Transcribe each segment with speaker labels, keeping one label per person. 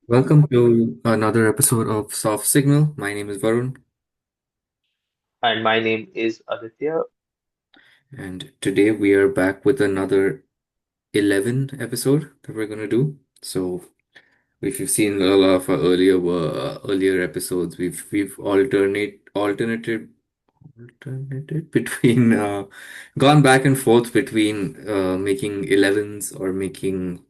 Speaker 1: Welcome to another episode of Soft Signal. My name is Varun,
Speaker 2: And my name is Aditya.
Speaker 1: and today we are back with another 11 episode that we're gonna do. So, if you've seen a lot of our earlier episodes, we've alternated between gone back and forth between making 11s or making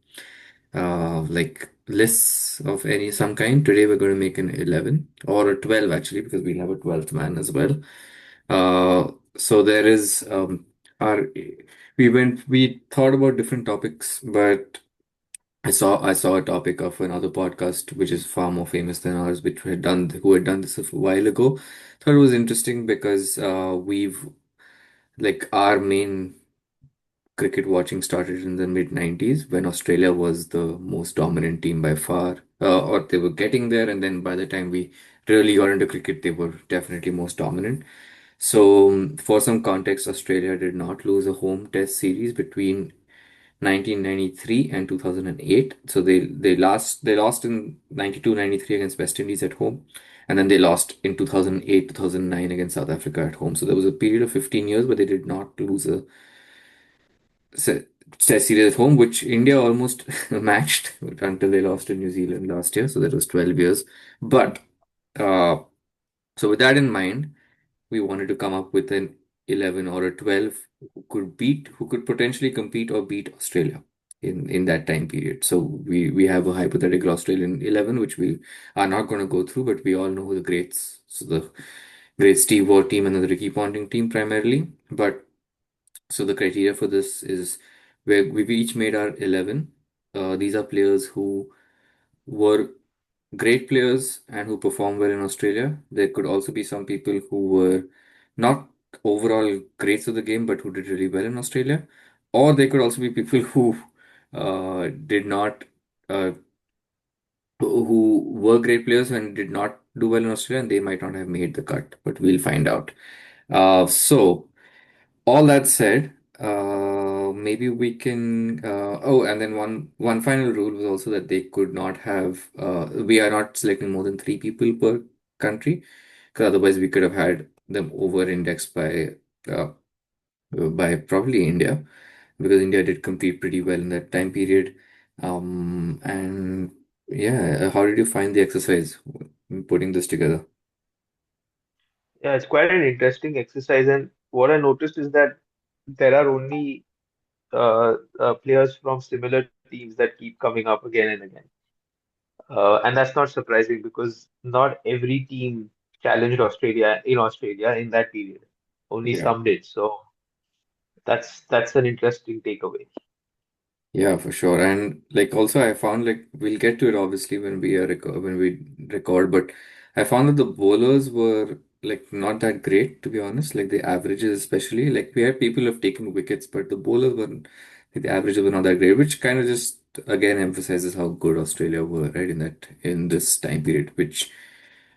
Speaker 1: like lists of any some kind. Today we're going to make an 11 or a 12 actually because we have a 12th man as well. So there is our we thought about different topics, but I saw a topic of another podcast which is far more famous than ours, which who had done this a while ago. Thought it was interesting because we've like our main cricket watching started in the mid 90s when Australia was the most dominant team by far, or they were getting there, and then by the time we really got into cricket, they were definitely most dominant. So, for some context, Australia did not lose a home test series between 1993 and 2008. So they lost in 92 93 against West Indies at home, and then they lost in 2008 2009 against South Africa at home. So there was a period of 15 years where they did not lose a se- Test series at home, which India almost matched until they lost to New Zealand last year. So that was 12 years. But uh, so with that in mind, we wanted to come up with an 11 or a 12 who could potentially compete or beat Australia in that time period. So we have a hypothetical Australian 11, which we are not going to go through, but we all know who the greats. So the great Steve Waugh team and the Ricky Ponting team primarily. But so the criteria for this is where we've each made our 11. These are players who were great players and who performed well in Australia. There could also be some people who were not overall greats of the game, but who did really well in Australia. Or there could also be people who did not, uh, who were great players and did not do well in Australia, and they might not have made the cut, but we'll find out. So, all that said, maybe we can. Oh, and then one final rule was also that they could not have. We are not selecting more than three people per country, because otherwise we could have had them over-indexed by probably India, because India did compete pretty well in that time period. And yeah, how did you find the exercise putting this together?
Speaker 2: Yeah, it's quite an interesting exercise. And what I noticed is that there are only players from similar teams that keep coming up again and again. And that's not surprising because not every team challenged Australia in that period. Only
Speaker 1: Yeah.
Speaker 2: some did. So that's an interesting takeaway.
Speaker 1: Yeah, for sure. And like also I found like we'll get to it obviously when we record, but I found that the bowlers were like not that great to be honest. Like the averages especially. Like we had people who have taken wickets, but the bowlers were like the averages were not that great, which kind of just again emphasizes how good Australia were, right, in this time period, which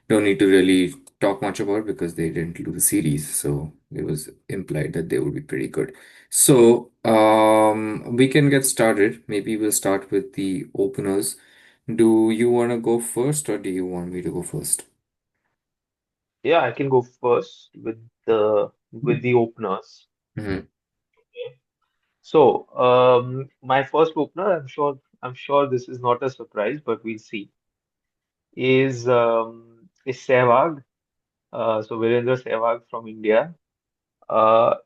Speaker 1: don't need to really talk much about because they didn't lose the series. So it was implied that they would be pretty good. So we can get started. Maybe we'll start with the openers. Do you want to go first or do you want me to go first?
Speaker 2: Yeah, I can go first with the openers.
Speaker 1: Mhm.
Speaker 2: So, my first opener, I'm sure this is not a surprise, but we'll see. Is Sehwag. So Virendra Sehwag from India.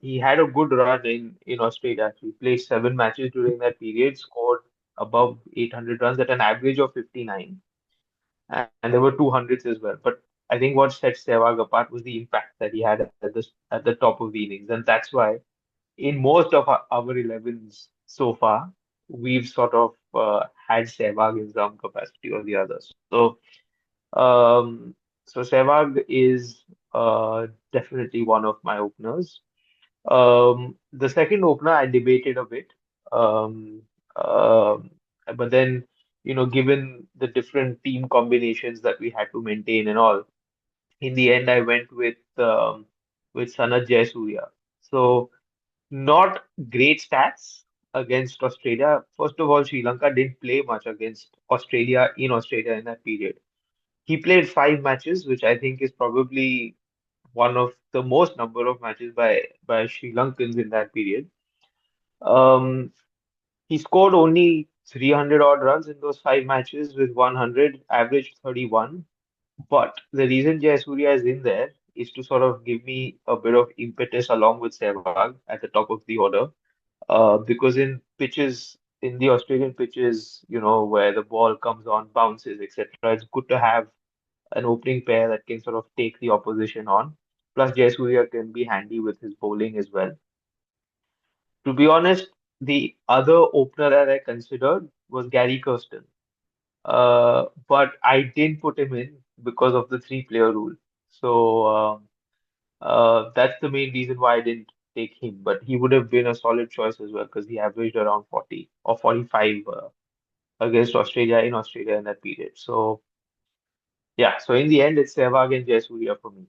Speaker 2: He had a good run in Australia. He played 7 matches during that period, scored above 800 runs at an average of 59, and there were 200s as well. But I think what set Sehwag apart was the impact that he had at the top of the innings, and that's why in most of our 11s so far, we've sort of had Sehwag in some capacity or the others. Um, so Sehwag is definitely one of my openers. The second opener I debated a bit, um, um, but then given the different team combinations that we had to maintain and all, in the end I went with Sanath Jayasuriya. So not great stats, against Australia. First of all, Sri Lanka didn't play much against Australia in Australia in that period. He played 5 matches, which I think is probably one of the most number of matches by Sri Lankans in that period. Um, he scored only 300 odd runs in those 5 matches with 100, averaged 31. But the reason Jayasuriya is in there is to sort of give me a bit of impetus along with Sehwag at the top of the order. Because in the Australian pitches, where the ball comes on, bounces, etc., it's good to have an opening pair that can sort of take the opposition on. Plus, Jayasuriya can be handy with his bowling as well. To be honest, the other opener that I considered was Gary Kirsten. But I didn't put him in because of the three-player rule. So that's the main reason why I didn't take him. But he would have been a solid choice as well because he averaged around 40 or 45 against Australia in Australia in that period. So yeah, so in the end, it's Sehwag and Jayasuriya for me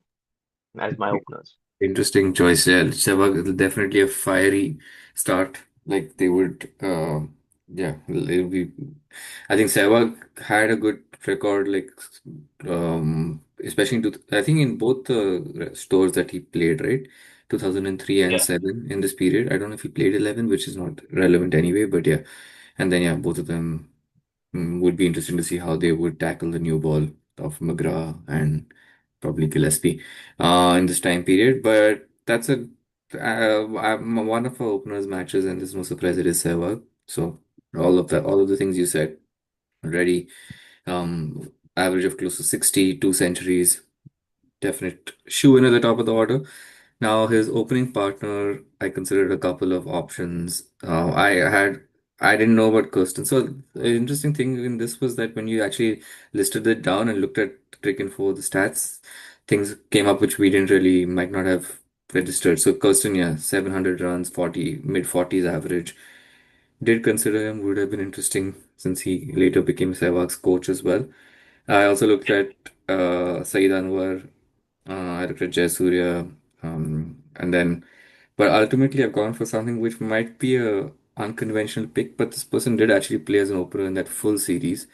Speaker 2: as my openers.
Speaker 1: Interesting choice. Yeah, Sehwag is definitely a fiery start. Like they would, yeah, it'll be. I think Sehwag had a good record, like, especially I think in both the stores that he played, right? 2003 and
Speaker 2: Yeah.
Speaker 1: 7 in this period. I don't know if he played 11, which is not relevant anyway, but yeah. And then, yeah, both of them would be interesting to see how they would tackle the new ball of McGrath and probably Gillespie in this time period. But that's one of our openers matches, and there's no surprise it is Sehwag. So all of the things you said already, average of close to 60, 2 centuries, definite shoe in at the top of the order. Now, his opening partner, I considered a couple of options. I didn't know about Kirsten. So, the interesting thing in this was that when you actually listed it down and looked at Cricket for the stats, things came up which we didn't really, might not have registered. So, Kirsten, yeah, 700 runs, 40, mid 40s average. Did consider him, would have been interesting since he later became Sehwag's coach as well. I also looked at Saeed Anwar. I looked at Jayasuriya, and then, but ultimately I've gone for something which might be a unconventional pick. But this person did actually play as an opener in that full series,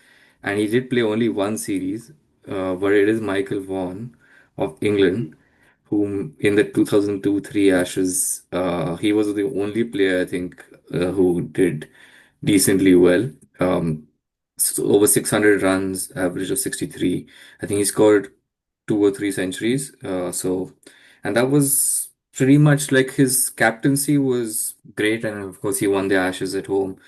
Speaker 1: and he did play only one series, but it is Michael Vaughan of
Speaker 2: Mhm.
Speaker 1: England, whom in the 2002-3 Ashes, he was the only player I think who did decently well. Over 600 runs, average of 63. I think he scored 2 or 3 centuries. And that was pretty much like his captaincy was great. And of course, he won the Ashes at home,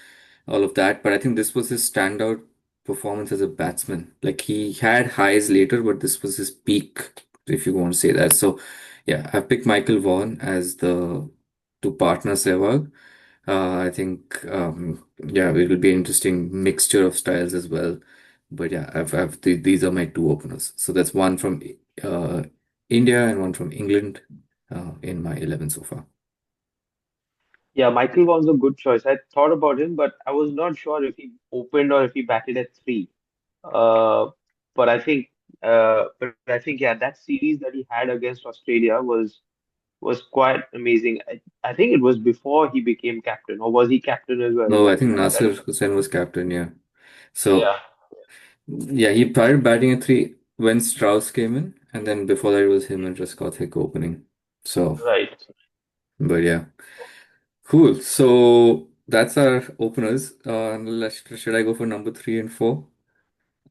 Speaker 1: all of that. But I think this was his standout performance as a batsman. Like he had highs later, but this was his peak, if you want to say that. So, yeah, I picked Michael Vaughan as the to partner Sehwag. I think, yeah, it will be an interesting mixture of styles as well. But yeah, these are my two openers. So that's one from uh, India and one from England in my 11 so far.
Speaker 2: Yeah, Michael was a good choice. I thought about him, but I was not sure if he opened or if he batted at three. Uh, but I think, yeah, that series that he had against Australia was quite amazing. I think it was before he became captain, or was he captain as well
Speaker 1: No, I
Speaker 2: then?
Speaker 1: think
Speaker 2: At that
Speaker 1: Nasir
Speaker 2: point?
Speaker 1: Hussain was captain, yeah. So,
Speaker 2: Yeah,
Speaker 1: yeah, he started batting at three when Strauss came in, and then before that it was him and Trescothick opening. So,
Speaker 2: right.
Speaker 1: but yeah, cool. So that's our openers. Should I go for number three and four?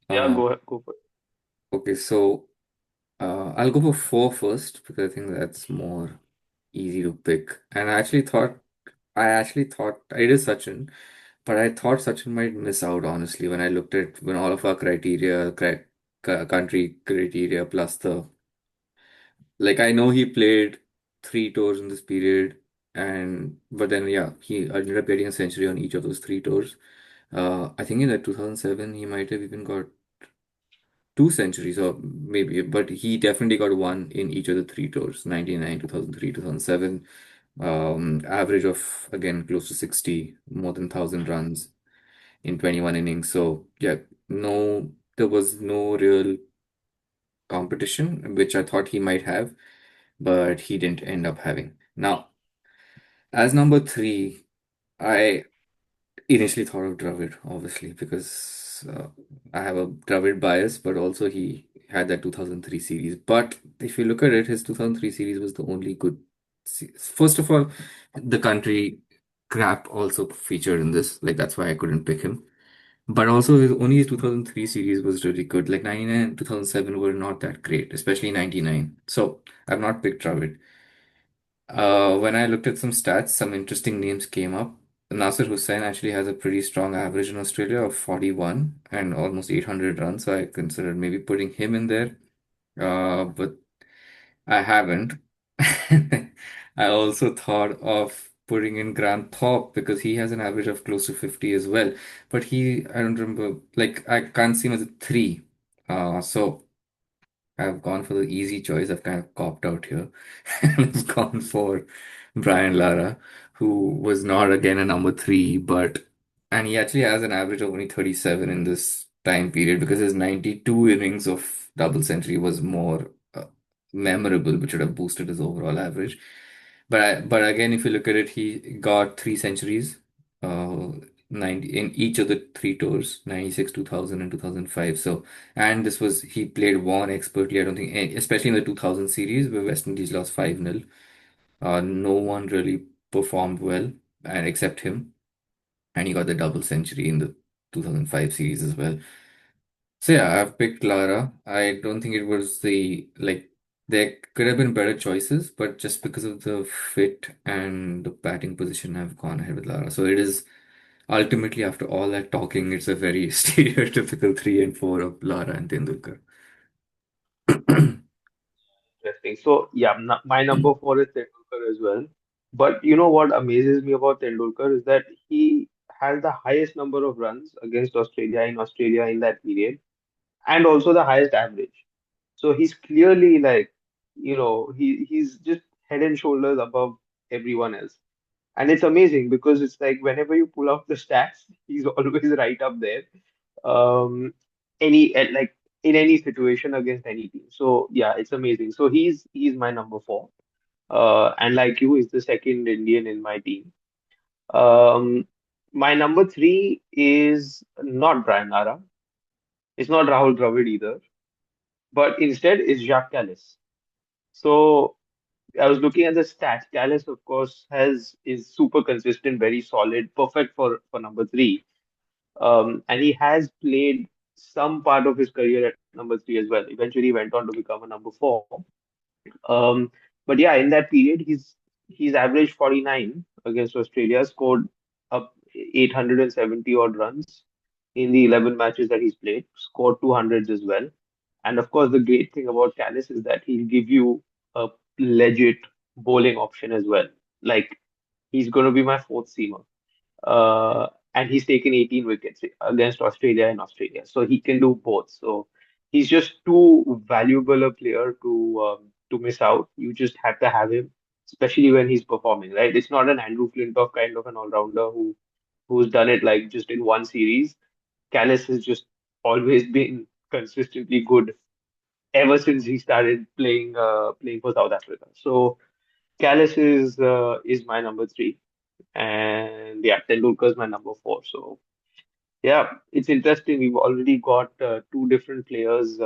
Speaker 2: Yeah,
Speaker 1: Uh,
Speaker 2: go for it.
Speaker 1: okay, so I'll go for four first because I think that's more easy to pick. And I actually thought it is Sachin, but I thought Sachin might miss out honestly when I looked at when all of our country criteria plus the like I know he played 3 tours in this period, and but then yeah he ended up getting a century on each of those 3 tours. I think in that 2007 he might have even got 2 centuries or maybe, but he definitely got one in each of the 3 tours, 99, 2003, 2007. Average of again close to 60, more than 1,000 runs in 21 innings. So yeah, no, there was no real competition, which I thought he might have, but he didn't end up having. Now, as number three, initially thought of Dravid, obviously, because I have a Dravid bias, but also he had that 2003 series. But if you look at it, his 2003 series was the only good. First of all, the country crap also featured in this. Like, that's why I couldn't pick him. But also, his 2003 series was really good. Like, 99 and 2007 were not that great, especially 99. So, I've not picked Dravid. When I looked at some stats, some interesting names came up. Nasser Hussain actually has a pretty strong average in Australia of 41 and almost 800 runs, so I considered maybe putting him in there. But I haven't. I also thought of putting in Grant Thorpe because he has an average of close to 50 as well. But I don't remember, like, I can't see him as a three. So I've gone for the easy choice. I've kind of copped out here. I've gone for Brian Lara, who was not again a number three, and he actually has an average of only 37 in this time period because his 92 innings of double century was more memorable, which would have boosted his overall average. But again, if you look at it, he got three centuries, uh, 90 in each of the three tours, 96, 2000, and 2005. So, and this was he played one expertly. I don't think, especially in the 2000 series where West Indies lost 5-0, no one really performed well, and except him, and he got the double century in the 2005 series as well. So yeah, I've picked Lara. I don't think it was there could have been better choices, but just because of the fit and the batting position, I've gone ahead with Lara. So it is ultimately, after all that talking, it's a very stereotypical three and four of Lara and Tendulkar.
Speaker 2: Interesting. So yeah, my number four is Tendulkar as well. But you know what amazes me about Tendulkar is that he has the highest number of runs against Australia in that period, and also the highest average. So he's clearly like, he's just head and shoulders above everyone else. And it's amazing because it's like whenever you pull out the stats, he's always right up there. Um, like in any situation against any team. So yeah, it's amazing. So he's my number four. And like you, is the second Indian in my team. Um, my number three is not Brian Lara. It's not Rahul Dravid either, but instead is Jacques Kallis. So I was looking at the stats. Callis, of course, has is super consistent, very solid, perfect for number three. And he has played some part of his career at number three as well. Eventually, went on to become a number four. Um, but yeah, in that period, he's averaged 49 against Australia, scored up 870 odd runs in the 11 matches that he's played, scored 200s as well. And of course, the great thing about Callis is that he'll give you a legit bowling option as well. Like he's going to be my fourth seamer. And he's taken 18 wickets against Australia in Australia. So he can do both. So he's just too valuable a player to miss out. You just have to have him, especially when he's performing, right? It's not an Andrew Flintoff kind of an all-rounder who's done it like just in one series. Callis has just always been consistently good ever since he started playing for South Africa. So Callis is my number three, and yeah, Tendulkar is my number four. So yeah, it's interesting. We've already got two different players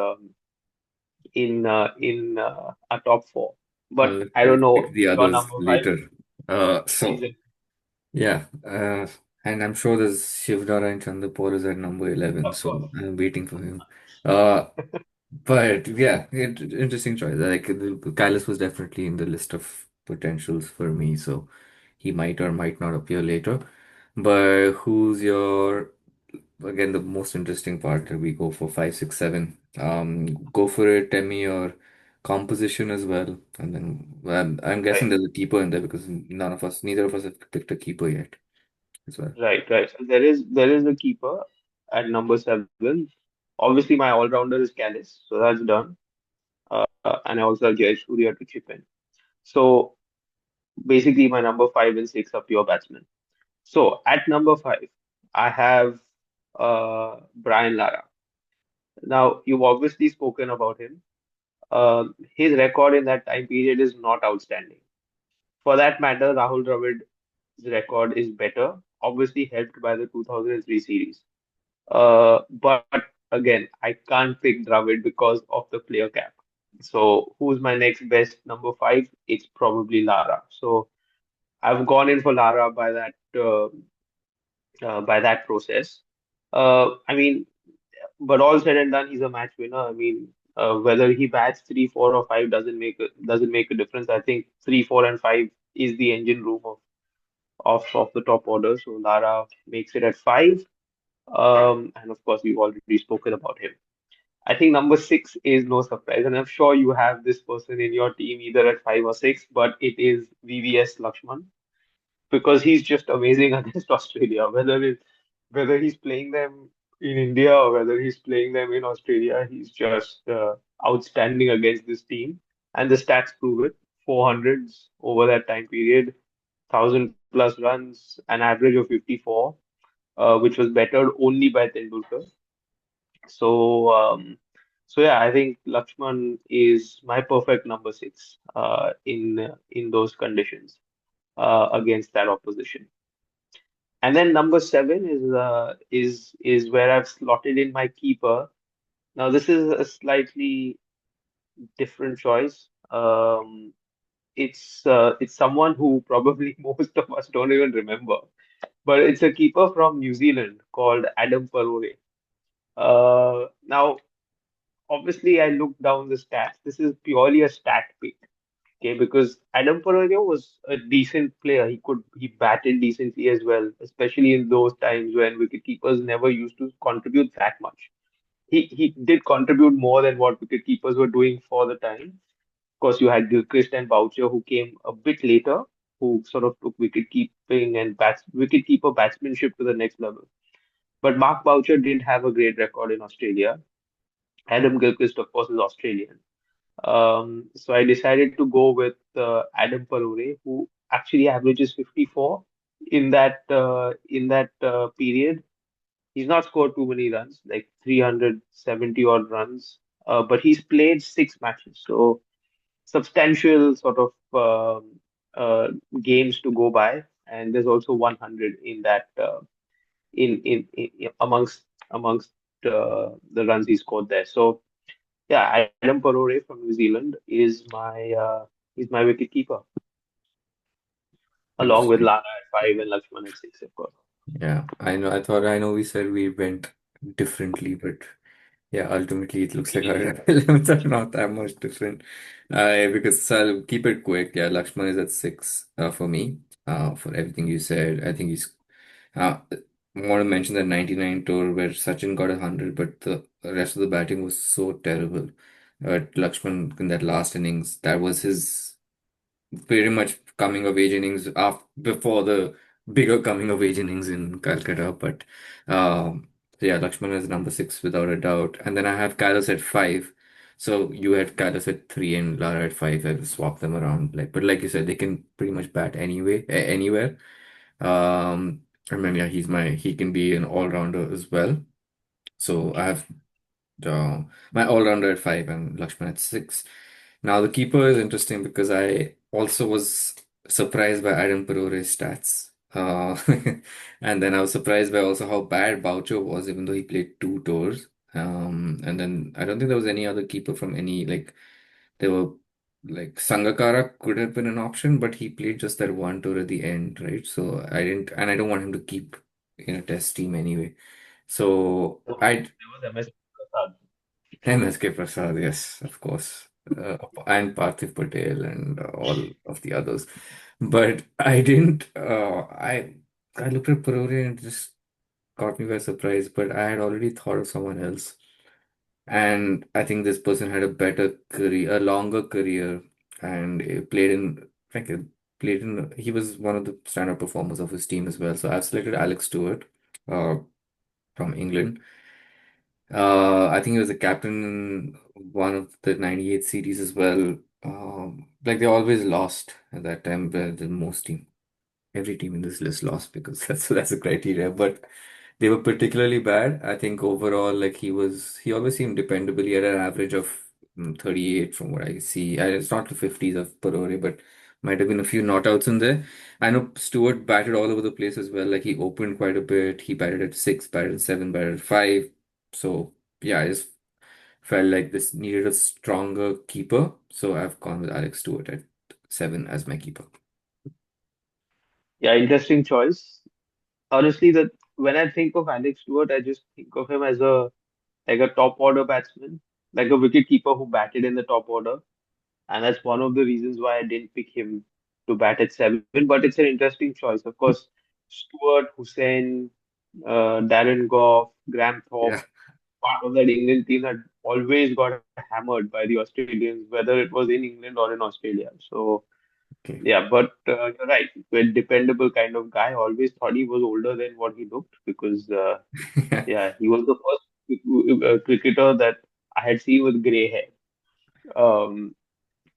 Speaker 2: in our top four, but I
Speaker 1: I'll
Speaker 2: don't
Speaker 1: pick
Speaker 2: know
Speaker 1: the
Speaker 2: your
Speaker 1: others
Speaker 2: number five.
Speaker 1: later. So
Speaker 2: Exactly.
Speaker 1: yeah, and I'm sure there's Shivdara and Chandrapur is at number 11,
Speaker 2: Of course.
Speaker 1: so I'm waiting for him. Uh, but yeah, interesting choice. Like Kailas was definitely in the list of potentials for me, so he might or might not appear later. But who's your again the most interesting part that we go for five, six, seven? Go for it. Tell me your composition as well, and then I'm guessing
Speaker 2: Right,
Speaker 1: there's a keeper in there because neither of us have picked a keeper yet as well.
Speaker 2: right. So there is a keeper at number seven. Obviously, my all-rounder is Callis, so that's done. And I also have Jay Surya to chip in. So basically, my number five and six are pure batsmen. So at number five, I have Brian Lara. Now, you've obviously spoken about him. His record in that time period is not outstanding. For that matter, Rahul Dravid's record is better. obviously helped by the 2003 series. But again, I can't pick Dravid because of the player cap. So who's my next best number five? It's probably Lara. So I've gone in for Lara by that process. I mean, but all said and done, he's a match winner. I mean, whether he bats three, four, or five doesn't make a difference. I think three, four, and five is the engine room of the top order. So Lara makes it at five. And of course, we've already spoken about him. I think number six is no surprise, and I'm sure you have this person in your team either at five or six, but it is VVS Lakshman because he's just amazing against Australia. Whether he's playing them in India or whether he's playing them in Australia, he's just outstanding against this team. And the stats prove it. 400s over that time period, 1,000 plus runs, an average of 54, which was bettered only by Tendulkar. So, yeah, I think Lakshman is my perfect number six in those conditions against that opposition. And then number seven is where I've slotted in my keeper. Now this is a slightly different choice. It's someone who probably most of us don't even remember, but it's a keeper from New Zealand called Adam Parore. Now, obviously, I looked down the stats. This is purely a stat pick. Okay, because Adam Pereira was a decent player. He batted decently as well, especially in those times when wicketkeepers never used to contribute that much. He did contribute more than what wicketkeepers were doing for the time. Of course, you had Gilchrist and Boucher who came a bit later, who sort of took wicket keeping and wicketkeeper batsmanship to the next level. But Mark Boucher didn't have a great record in Australia. Adam Gilchrist, of course, is Australian. So I decided to go with Adam Parore, who actually averages 54 in that period. He's not scored too many runs, like 370 odd runs, but he's played six matches, so substantial sort of uh, games to go by. And there's also 100 in that in amongst the runs he scored there. So yeah, Adam Parore from New Zealand is my wicket keeper, along with
Speaker 1: Interesting.
Speaker 2: Lana at five and Lakshman at six, of course.
Speaker 1: Yeah, I know we said we went differently, but yeah, ultimately it looks like our elements are not that much different. Because I'll keep it quick. Yeah, Lakshman is at six for me. For everything you said, I think he's. Want to mention the 99 tour where Sachin got 100, but the rest of the batting was so terrible. Lakshman in that last innings, that was his pretty much coming of age innings after before the bigger coming of age innings in Calcutta. But so yeah, Lakshman is number six without a doubt. And then I have Kailash at five. So you had Kailash at three and Lara at five. I will swap them around. But like you said, they can pretty much bat anywhere. And then yeah, he can be an all rounder as well. So I have uh, my all-rounder at five and Lakshman at six. Now the keeper is interesting because I also was surprised by Adam Perore's stats. And then I was surprised by also how bad Boucher was, even though he played two tours. And then I don't think there was any other keeper from any there were like Sangakkara could have been an option, but he played just that one tour at the end, right? So I didn't, and I don't want him to keep in a test team anyway. So I
Speaker 2: There was MS Prasad.
Speaker 1: MSK Prasad, yes, of course, and Parthiv Patel and all of the others. But I didn't. I looked at Parore and it just caught me by surprise. But I had already thought of someone else, and I think this person had a better career, a longer career, and played in like played in. He was one of the standout performers of his team as well. So I've selected Alex Stewart, uh, from England. I think he was a captain in one of the 98 series as well. Like they always lost at that time, but the most team, every team in this list lost because that's the criteria. But they were particularly bad. I think overall, like he always seemed dependable. He had an average of 38 from what I see. And it's not the 50s of Parore, but Might have been a few not outs in there. I know Stewart batted all over the place as well. Like he opened quite a bit. He batted at six, batted at seven, batted at five. So yeah, I just felt like this needed a stronger keeper. So I've gone with Alex Stewart at seven as my keeper.
Speaker 2: Yeah, interesting choice. Honestly, that when I think of Alex Stewart, I just think of him as a like a top order batsman, like a wicket keeper who batted in the top order. And that's one of the reasons why I didn't pick him to bat at seven. But it's an interesting choice. Of course, Stuart, Hussain, Darren Gough, Graham Thorpe,
Speaker 1: Yeah.
Speaker 2: part of that England team that always got hammered by the Australians, whether it was in England or in Australia. So
Speaker 1: Okay.
Speaker 2: yeah, but you're right. A dependable kind of guy. Always thought he was older than what he looked because yeah, he was the first cricketer that I had seen with grey hair. Um,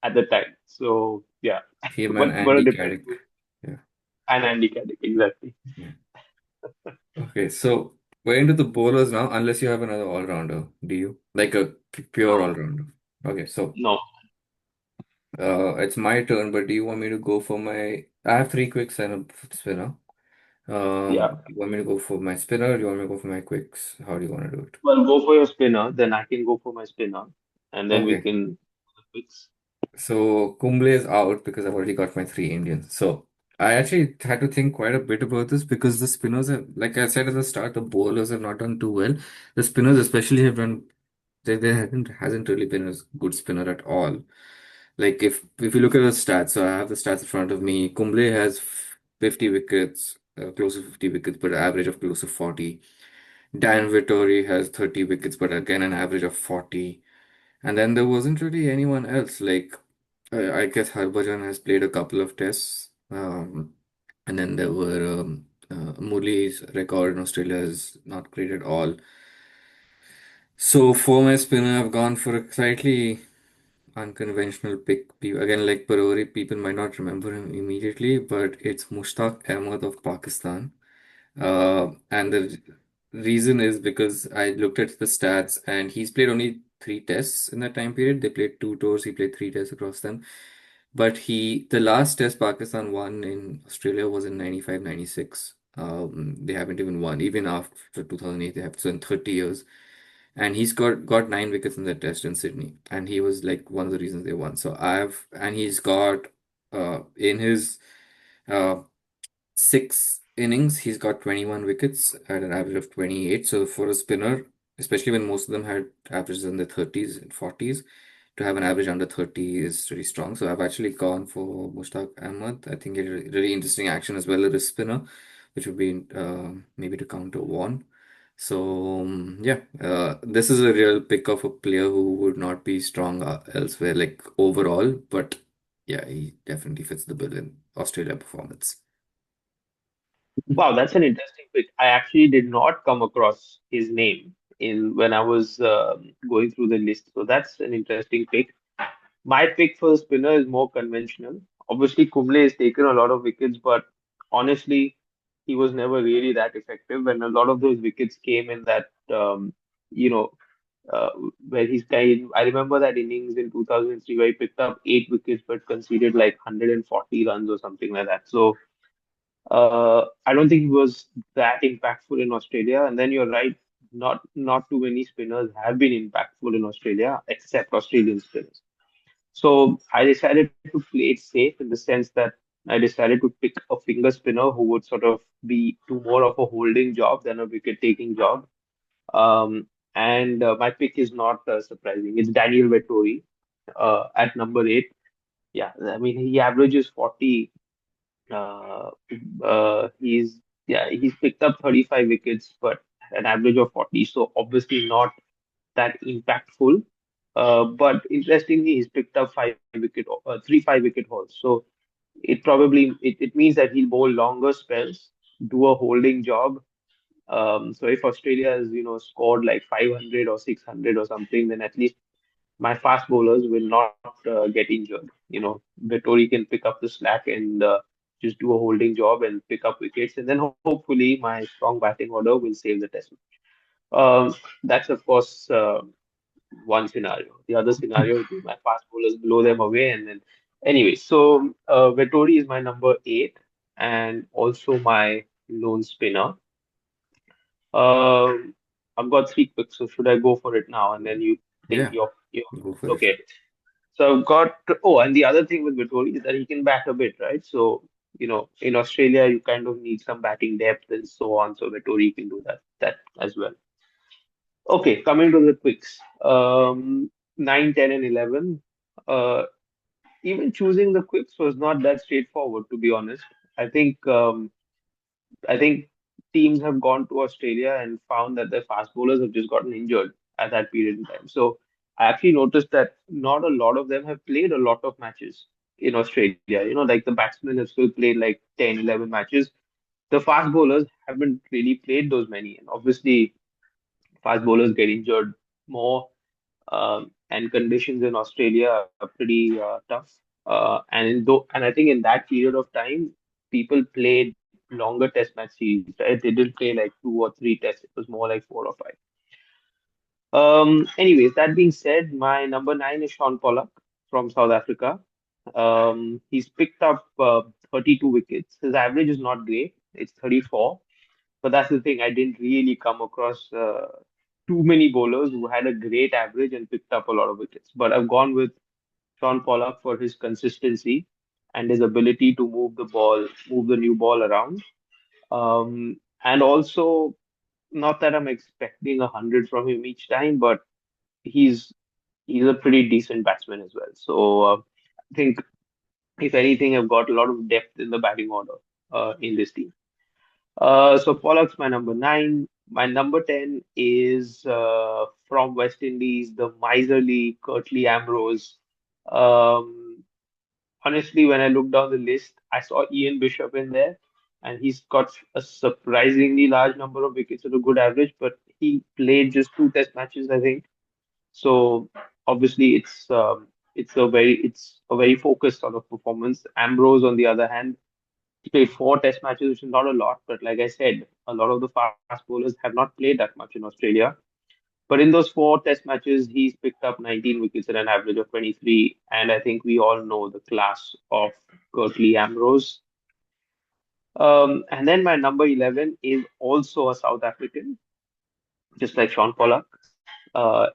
Speaker 2: at the time. So yeah,
Speaker 1: Him and
Speaker 2: but a
Speaker 1: Andy Caddick.
Speaker 2: dependable
Speaker 1: Yeah.
Speaker 2: and Andy Caddick exactly.
Speaker 1: Yeah. Okay, so we're into the bowlers now, unless you have another all-rounder, do you? Like a pure
Speaker 2: No,
Speaker 1: all-rounder. Okay, so
Speaker 2: no,
Speaker 1: it's my turn, but do you want me to go for my I have three quicks and a spinner.
Speaker 2: yeah.
Speaker 1: You want me to go for my spinner or do you want me to go for my quicks? How do you want to do it?
Speaker 2: Well, go for your spinner, then I can go for my spinner, and then we
Speaker 1: Okay.
Speaker 2: can fix.
Speaker 1: So Kumble is out because I've already got my three Indians. So I actually had to think quite a bit about this because the spinners have, like I said at the start, the bowlers have not done too well. The spinners especially have done there hasn't really been a good spinner at all. Like if you look at the stats, so I have the stats in front of me. Kumble has 50 wickets, close to 50 wickets, but an average of close to 40. Dan Vittori has 30 wickets, but again an average of 40. And then there wasn't really anyone else. Like I guess Harbhajan has played a couple of tests. And then there were Murli's record in Australia is not great at all. So for my spinner, I've gone for a slightly unconventional pick. Again, like Parori, people might not remember him immediately, but it's Mushtaq Ahmed of Pakistan. And the reason is because I looked at the stats and he's played only three tests in that time period. They played two tours, he played three tests across them. But the last test Pakistan won in Australia was in 95, 96. They haven't even won, even after 2008, they have, so in 30 years. And he's got nine wickets in that test in Sydney. And he was like one of the reasons they won. And he's got, in his, uh, six innings, he's got 21 wickets at an average of 28. So for a spinner, especially when most of them had averages in the 30s and 40s, to have an average under 30 is really strong. So I've actually gone for Mushtaq Ahmed. I think a really interesting action as well as a spinner, which would be maybe to counter one. So yeah, this is a real pick of a player who would not be strong elsewhere, like overall, but yeah, he definitely fits the bill in Australia performance.
Speaker 2: Wow, that's an interesting pick. I actually did not come across his name in when I was going through the list. So that's an interesting pick. My pick for the spinner is more conventional. Obviously, Kumble has taken a lot of wickets, but honestly, he was never really that effective. And a lot of those wickets came in that, you know, uh, where he's kind. I remember that innings in 2003 where he picked up 8 wickets but conceded like 140 runs or something like that. So I don't think he was that impactful in Australia. And then you're right, not too many spinners have been impactful in Australia except Australian spinners. So I decided to play it safe in the sense that I decided to pick a finger spinner who would sort of be do more of a holding job than a wicket taking job. And my pick is not surprising. It's Daniel Vettori at number 8. Yeah, I mean he averages 40. Uh, he's picked up 35 wickets, but an average of 40. So obviously not that impactful. But interestingly, he's picked up 5 wicket hauls. So it means that he'll bowl longer spells, do a holding job. So if Australia has scored like 500 or 600 or something, then at least my fast bowlers will not get injured. Vettori can pick up the slack and just do a holding job and pick up wickets, and then hopefully my strong batting order will save the test match. That's of course one scenario. The other scenario would be my fast bowlers blow them away, and then Anyway, so Vettori is my number eight and also my lone spinner. Um, I've got three picks, so should I go for it now? And then you think
Speaker 1: Yeah,
Speaker 2: you're
Speaker 1: go for it.
Speaker 2: okay. So I've got, oh, and the other thing with Vettori is that he can bat a bit, right? So, in Australia, you kind of need some batting depth and so on. So Vettori can do that as well. Okay, coming to the quicks. 9, 10, and 11. Uh, Even choosing the quicks was not that straightforward, to be honest. I think I think teams have gone to Australia and found that their fast bowlers have just gotten injured at that period in time. So I actually noticed that not a lot of them have played a lot of matches in Australia. Like the batsmen have still played like 10, 11 matches. The fast bowlers haven't really played those many. And obviously, fast bowlers get injured more, and conditions in Australia are pretty tough. And I think in that period of time, people played longer Test match series, right? They didn't play like two or three tests. It was more like four or five. Anyways, that being said, my number nine is Sean Pollock from South Africa. He's picked up 32 wickets. His average is not great. It's 34. But that's the thing. I didn't really come across too many bowlers who had a great average and picked up a lot of wickets. But I've gone with Sean Pollock for his consistency and his ability to move the ball, move the new ball around. And also, not that I'm expecting 100 from him each time, but he's he's a pretty decent batsman as well. So I think if anything, I've got a lot of depth in the batting order in this team. So Pollock's my number nine. My number 10 is from West Indies, the miserly Curtly Ambrose. Um, Honestly, when I looked down the list, I saw Ian Bishop in there, and he's got a surprisingly large number of wickets at a good average, but he played just two test matches, I think. So obviously, it's a very focused sort of performance. Ambrose, on the other hand, he played four test matches, which is not a lot, but like I said, a lot of the fast bowlers have not played that much in Australia. But in those four test matches, he's picked up 19 wickets at an average of 23. And I think we all know the class of Curtly Ambrose. And then my number 11 is also a South African, just like Sean Pollock.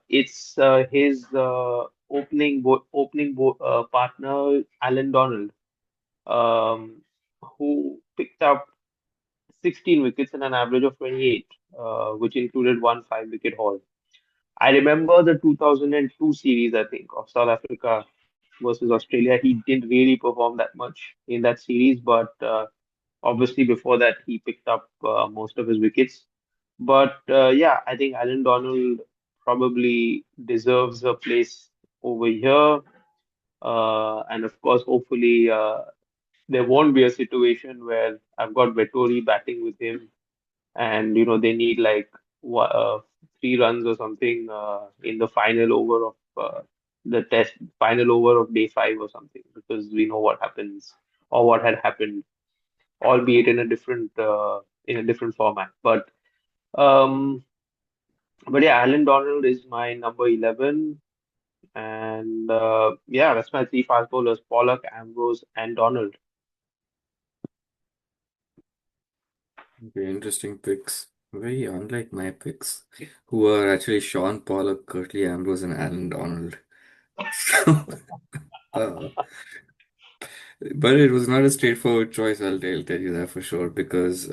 Speaker 2: It's his partner, Alan Donald, um, who picked up 16 wickets and an average of 28, which included one five-wicket haul. I remember the 2002 series, I think, of South Africa versus Australia. He didn't really perform that much in that series, but obviously before that, he picked up most of his wickets. But yeah, I think Alan Donald probably deserves a place over here. And of course, hopefully, there won't be a situation where I've got Vettori batting with him and they need like 3 runs or something in the final over of the test final over of day five or something because we know what happens or what had happened, albeit in a different format. Um, but yeah, Alan Donald is my number 11, and yeah, that's my three fast bowlers: Pollock, Ambrose, and Donald.
Speaker 1: Very interesting picks. Very unlike my picks, who are actually Sean Pollock, Curtly Ambrose, and Alan Donald. So, uh, but it was not a straightforward choice, I'll tell you that for sure, because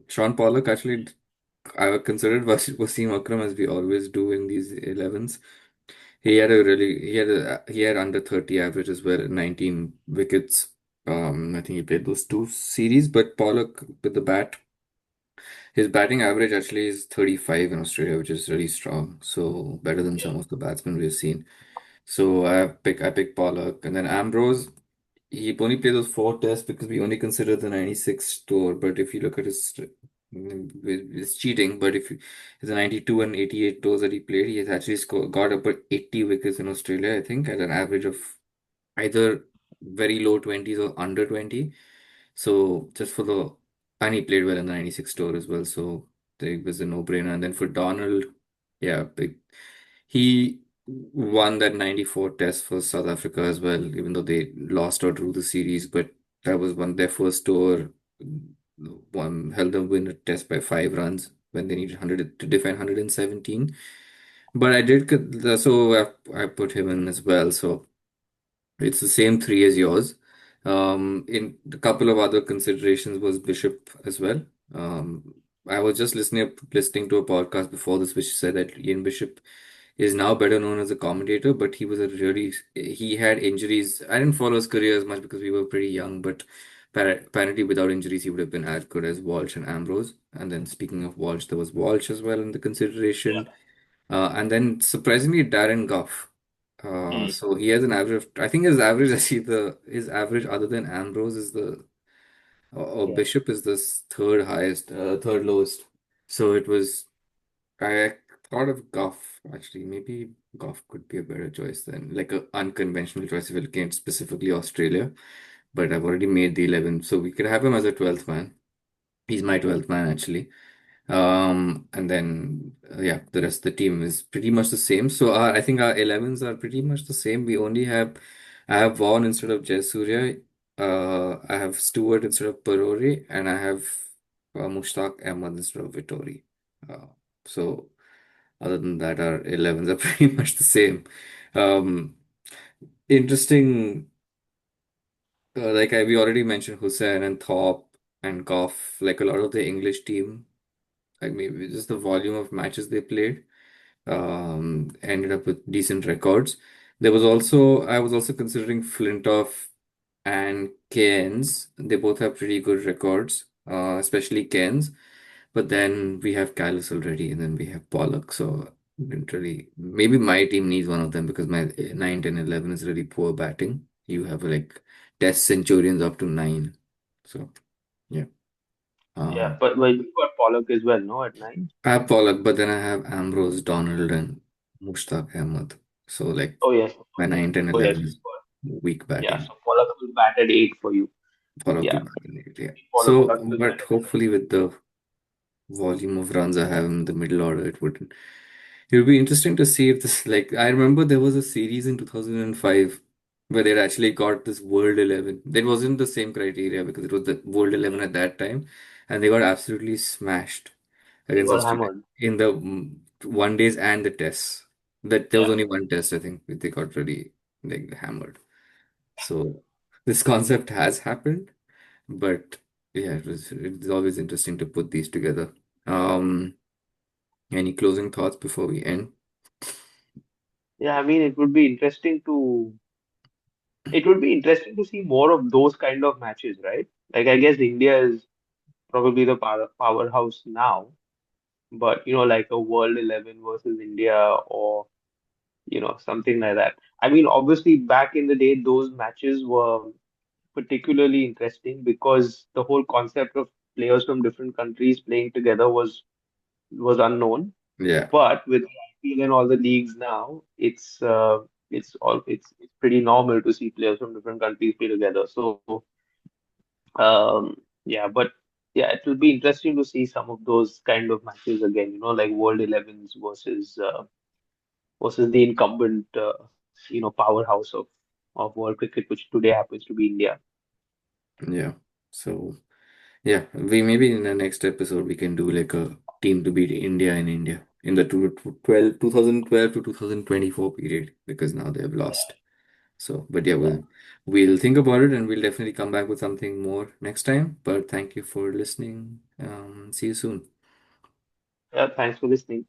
Speaker 1: Sean Pollock actually, I considered Wasim Akram as we always do in these 11s. He had under 30 average as well, 19 wickets. I think he played those two series, but Pollock with the bat. His batting average actually is 35 in Australia, which is really strong. So better than some of the batsmen we've seen. So I pick Pollock, and then Ambrose. He only played those four tests because we only consider the 96 tour. But if you look at it's cheating. But if his 92 and 88 tours that he played, he has actually got up at 80 wickets in Australia. I think at an average of either very low 20s or under 20. So just for the and he played well in the 96 tour as well. So it was a no-brainer. And then for Donald, yeah, big. He won that 94 test for South Africa as well, even though they lost or drew the series. But that was one their first tour. One held them win a test by 5 runs when they needed 100 to defend 117. But I did so I put him in as well. So it's the same three as yours. In a couple of other considerations was Bishop as well. I was just listening to a podcast before this, which said that Ian Bishop is now better known as a commentator, but he had injuries. I didn't follow his career as much because we were pretty young, but apparently without injuries, he would have been as good as Walsh and Ambrose. And then speaking of Walsh, there was Walsh as well in the consideration. And then surprisingly, Darren Goff.
Speaker 2: Yeah.
Speaker 1: So he has an average. I think his average, actually, the his average other than Ambrose is or
Speaker 2: Yeah.
Speaker 1: Bishop is the third highest, third lowest. So it was. I thought of Goff actually. Maybe Goff could be a better choice than like a unconventional choice if we're looking at specifically Australia. But I've already made the 11, so we could have him as a 12th man. He's my 12th man actually. And then yeah, the rest of the team is pretty much the same. So I think our 11s are pretty much the same. We only have I have Vaughan instead of Jayasuriya. I have Stewart instead of Parore, and I have Mushtaq Ahmad instead of Vittori. Uh, so other than that, our 11s are pretty much the same. Um, interesting. We already mentioned Hussain and Thorpe and Goff, like a lot of the English team, like maybe just the volume of matches they played, ended up with decent records. I was also considering Flintoff and Cairns. They both have pretty good records, especially Cairns. But then we have Callus already, and then we have Pollock. So didn't really, maybe my team needs one of them because my 9, 10, 11 is really poor batting. You have like Test Centurions up to 9. So yeah.
Speaker 2: Yeah.
Speaker 1: Um,
Speaker 2: But you got Pollock as well, no, at nine?
Speaker 1: I have Pollock, but then I have Ambrose, Donald, and Mushtaq Ahmed. So like
Speaker 2: Oh yes, of
Speaker 1: my
Speaker 2: course.
Speaker 1: 9, 10,
Speaker 2: Oh yes,
Speaker 1: 11
Speaker 2: you've
Speaker 1: is
Speaker 2: got.
Speaker 1: weak
Speaker 2: Yeah,
Speaker 1: batting.
Speaker 2: so Pollock will bat at eight for you.
Speaker 1: Pollock
Speaker 2: Yeah,
Speaker 1: will bat in it, yeah. So,
Speaker 2: Pollock will bat
Speaker 1: but
Speaker 2: at
Speaker 1: hopefully with the volume of runs I have in the middle order, it would be interesting to see if this, like, I remember there was a series in 2005 where they actually got this World 11. That wasn't the same criteria because it was the World 11 at that time, and they got absolutely smashed
Speaker 2: They
Speaker 1: against
Speaker 2: got
Speaker 1: Australia
Speaker 2: hammered.
Speaker 1: in the one days and the tests. That there was
Speaker 2: Yeah.
Speaker 1: only one test, I think, they got really like hammered. So this concept has happened, but yeah, it's always interesting to put these together. Um, any closing thoughts before we end?
Speaker 2: Yeah, I mean, it would be interesting to see more of those kind of matches, right? Like, I guess India is probably the powerhouse now, but like a World 11 versus India, or something like that. I mean, obviously, back in the day, those matches were particularly interesting because the whole concept of players from different countries playing together was unknown.
Speaker 1: Yeah,
Speaker 2: But with IPL and all the leagues now, it's pretty normal to see players from different countries play together. So yeah, but yeah, it will be interesting to see some of those kind of matches again. Like World 11s versus the incumbent powerhouse of world cricket, which today happens to be India.
Speaker 1: yeah. So yeah, we maybe in the next episode we can do like a team to beat India in India in the 2012 to 2024 period because now they have lost. So, but yeah,
Speaker 2: Yeah,
Speaker 1: we'll think about it and we'll definitely come back with something more next time. But thank you for listening. See you soon.
Speaker 2: yeah. Thanks for listening.